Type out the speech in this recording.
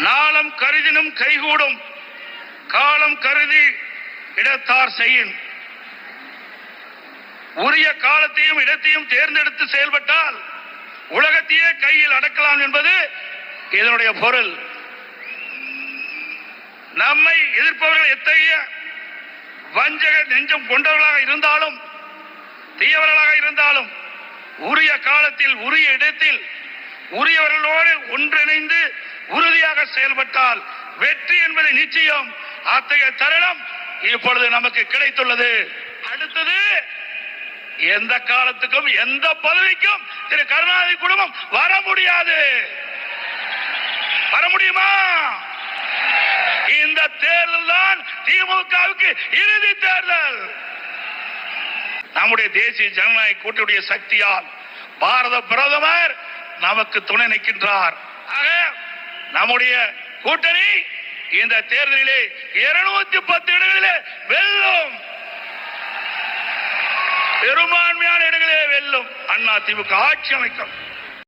நாளம் கருதினும் கைகூடும், காலம் கருதி இடத்தார் செய்யின். உரிய காலத்தையும் இடத்தையும் தேர்ந்தெடுத்து செயல்பட்டால் உலகத்தையே கையில் அடக்கலாம் என்பது இதனுடைய பொருள். நம்மை எதிர்ப்பவர்கள் எத்தகைய வஞ்சக நெஞ்சம் கொண்டவர்களாக இருந்தாலும் தீயவர்களாக இருந்தாலும் உரிய காலத்தில் உரிய இடத்தில் உரியவர்களோடு ஒன்றிணைந்து உறுதியாக செயல்பட்டால் வெற்றி என்பது நிச்சயம். அத்தகைய தருணம் இப்பொழுது நமக்கு கிடைத்துள்ளது. அடுத்தது, எந்த காலத்துக்கும் எந்த பதவிக்கும் திரு கருணாநிதி குடும்பம் வர முடியாது. வர முடியுமா? இந்த தேர்தல் தான் திமுகவுக்கு இறுதி தேர்தல். நம்முடைய தேசிய ஜனநாயக கூட்டணியுடைய சக்தியால் பாரத பிரதமர் நமக்கு துணை நிற்கின்றார். ஆக நம்முடைய கூட்டணி இந்த தேர்தலிலே 210 இடங்களிலே வெல்லும். பெரும்பான்மையான இடங்களிலே வெல்லும். அண்ணா திமுக ஆட்சி அமைக்கும்.